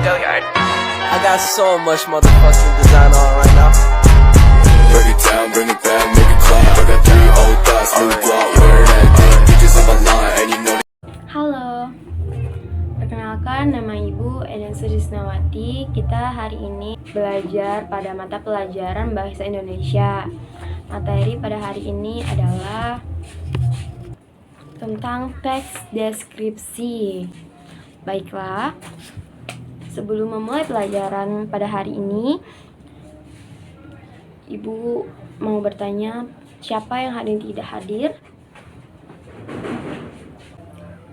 I got so much motherfucking design on right now. Break it down, bring it back, make it clap. I got 3 old thoughts, new block, wear that thing. Bitches on my line, and you know. Halo, perkenalkan nama Ibu Eden Surisnawati. Kita hari ini belajar pada mata pelajaran Bahasa Indonesia. Materi pada hari ini adalah tentang teks deskripsi. Baiklah, sebelum memulai pelajaran pada hari ini, Ibu mau bertanya, siapa yang hari ini tidak hadir?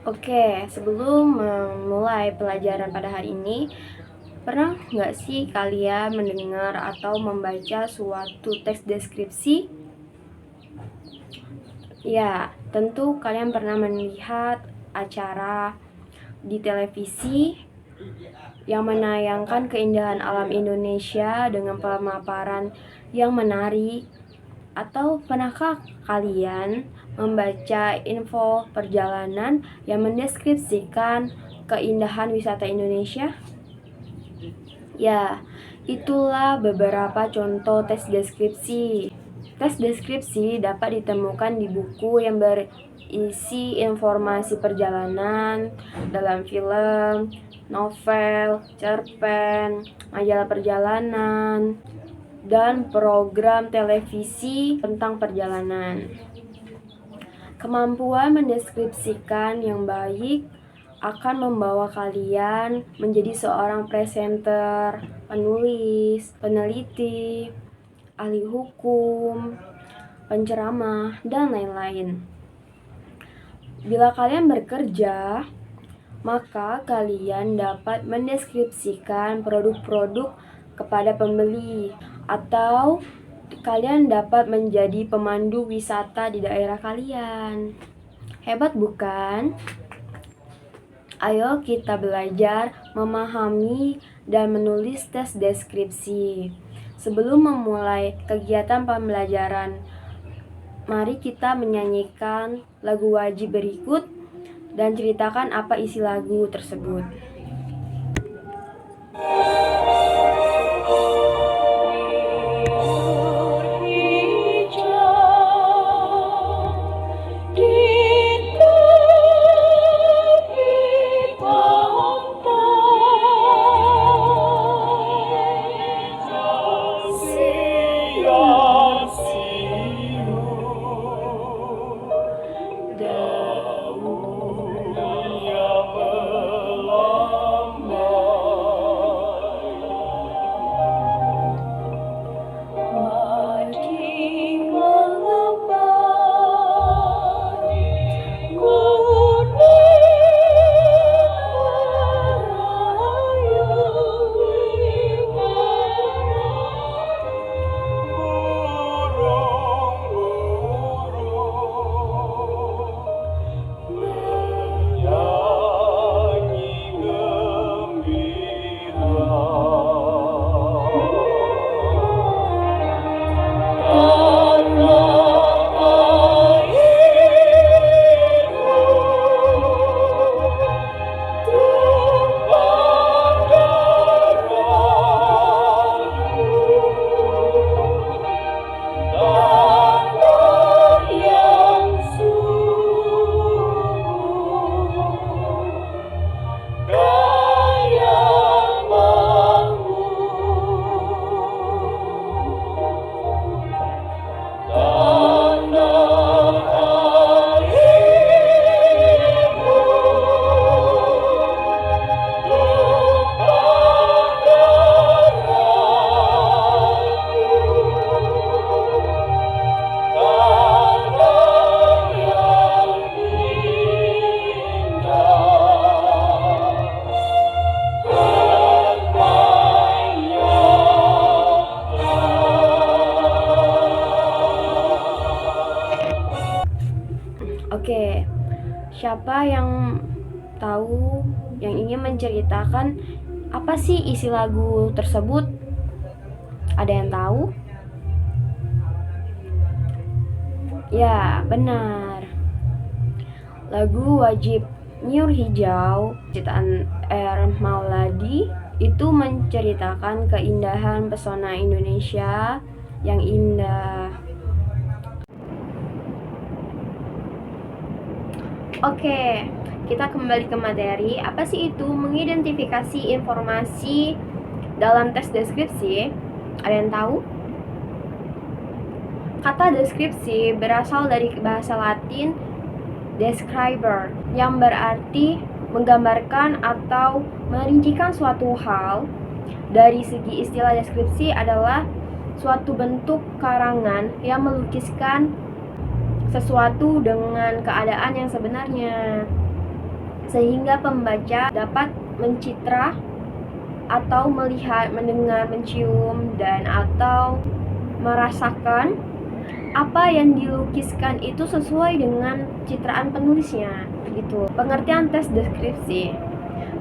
Oke, sebelum memulai pelajaran pada hari ini, pernah nggak sih kalian mendengar atau membaca suatu teks deskripsi? Ya, tentu kalian pernah melihat acara di televisi yang menayangkan keindahan alam Indonesia dengan pemaparan yang menarik. Atau pernahkah kalian membaca info perjalanan yang mendeskripsikan keindahan wisata Indonesia? Ya, itulah beberapa contoh teks deskripsi. Teks deskripsi dapat ditemukan di buku yang berisi informasi perjalanan, dalam film, novel, cerpen, majalah perjalanan, dan program televisi tentang perjalanan. Kemampuan mendeskripsikan yang baik akan membawa kalian menjadi seorang presenter, penulis, peneliti, ahli hukum, penceramah, dan lain-lain. Bila kalian bekerja, maka kalian dapat mendeskripsikan produk-produk kepada pembeli, atau kalian dapat menjadi pemandu wisata di daerah kalian. Hebat bukan? Ayo kita belajar memahami dan menulis teks deskripsi. Sebelum memulai kegiatan pembelajaran, mari kita menyanyikan lagu wajib berikut dan ceritakan apa isi lagu tersebut. Oke, siapa yang tahu, yang ingin menceritakan apa sih isi lagu tersebut? Ada yang tahu? Ya, benar. Lagu wajib Nyur Hijau ciptaan R. Mauladi itu menceritakan keindahan pesona Indonesia yang indah. Oke, kita kembali ke materi. Apa sih itu mengidentifikasi informasi dalam tes deskripsi? Ada yang tahu? Kata deskripsi berasal dari bahasa Latin describer, yang berarti menggambarkan atau merincikan suatu hal. Dari segi istilah deskripsi adalah suatu bentuk karangan yang melukiskan sesuatu dengan keadaan yang sebenarnya, sehingga pembaca dapat mencitra atau melihat, mendengar, mencium, dan atau merasakan apa yang dilukiskan itu sesuai dengan citraan penulisnya gitu. Pengertian tes deskripsi.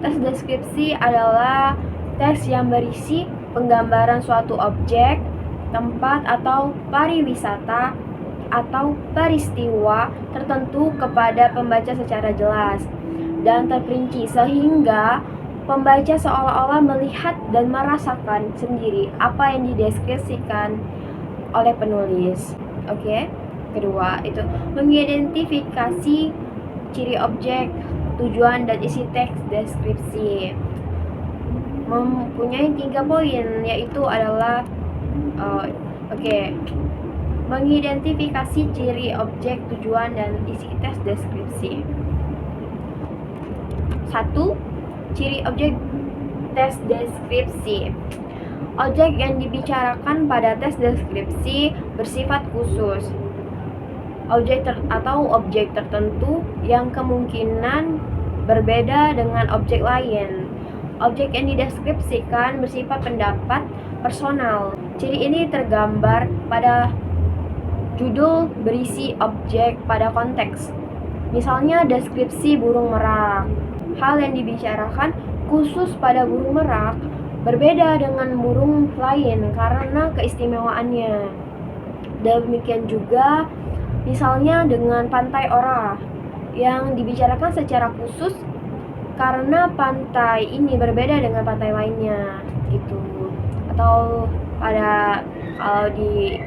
Tes deskripsi adalah tes yang berisi penggambaran suatu objek, tempat atau pariwisata atau peristiwa tertentu kepada pembaca secara jelas dan terperinci, sehingga pembaca seolah-olah melihat dan merasakan sendiri apa yang dideskripsikan oleh penulis. Oke. Kedua, itu mengidentifikasi ciri objek, tujuan, dan isi teks deskripsi. Mempunyai 3 poin, yaitu adalah mengidentifikasi ciri objek, tujuan, dan isi teks deskripsi. 1. Ciri objek tes deskripsi. Objek yang dibicarakan pada tes deskripsi bersifat khusus. Objek tertentu yang kemungkinan berbeda dengan objek lain. Objek yang dideskripsikan bersifat pendapat personal. Ciri ini tergambar pada judul berisi objek pada konteks. Misalnya deskripsi burung merak. Hal yang dibicarakan khusus pada burung merak berbeda dengan burung lain karena keistimewaannya. Demikian juga misalnya dengan pantai Ora yang dibicarakan secara khusus karena pantai ini berbeda dengan pantai lainnya gitu. Atau kalau di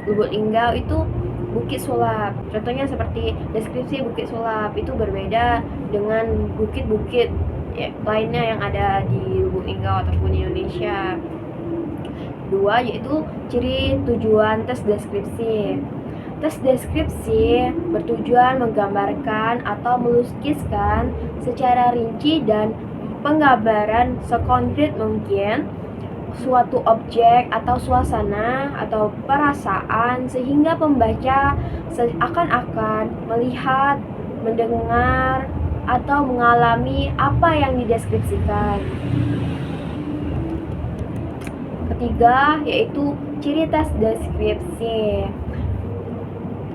Lubuk Linggau itu Bukit Sulap. Contohnya seperti deskripsi Bukit Sulap itu berbeda dengan bukit-bukit lainnya yang ada di Lubuk Linggau ataupun di Indonesia. 2. Yaitu ciri tujuan tes deskripsi. Tes deskripsi bertujuan menggambarkan atau melukiskan secara rinci dan penggambaran sekonkret mungkin suatu objek atau suasana atau perasaan, sehingga pembaca seakan-akan melihat, mendengar, atau mengalami apa yang dideskripsikan. Ketiga, yaitu ciri tes deskripsi.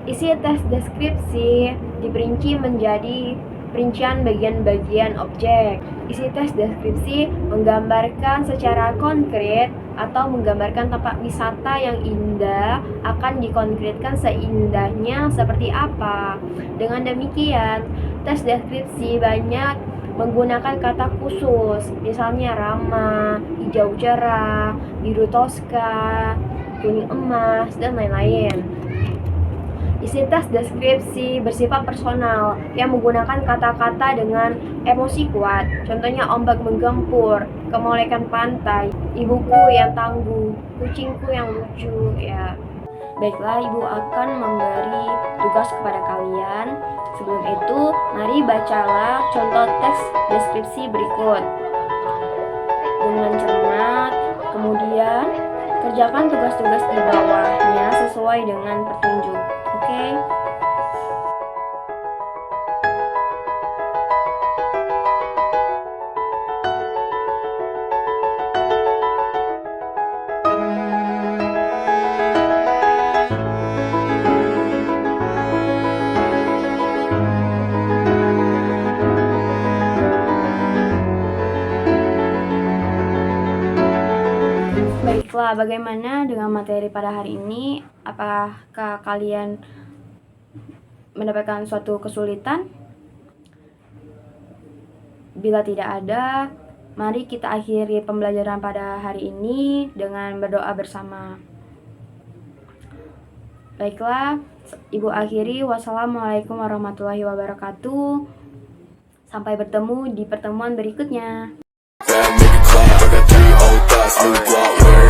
Isi tes deskripsi diperinci menjadi perincian bagian-bagian objek. Isi tes deskripsi menggambarkan secara konkret atau menggambarkan tempat wisata yang indah akan dikonkretkan seindahnya seperti apa. Dengan demikian, tes deskripsi banyak menggunakan kata khusus, misalnya ramah, hijau cerah, biru toska, kuning emas, dan lain-lain. Isi tes deskripsi bersifat personal yang menggunakan kata-kata dengan emosi kuat. Contohnya ombak menggempur, kemolekan pantai, ibuku yang tangguh, kucingku yang lucu, ya. Baiklah, ibu akan memberi tugas kepada kalian. Sebelum itu, mari bacalah contoh teks deskripsi berikut dengan cermat. Kemudian, kerjakan tugas-tugas di bawahnya sesuai dengan petunjuk. Oke? Baiklah, bagaimana dengan materi pada hari ini? Apakah kalian mendapatkan suatu kesulitan? Bila tidak ada, mari kita akhiri pembelajaran pada hari ini dengan berdoa bersama. Baiklah, Ibu akhiri. Wassalamualaikum warahmatullahi wabarakatuh. Sampai bertemu di pertemuan berikutnya. Make it clap. I got 3 old thoughts, new block, wearing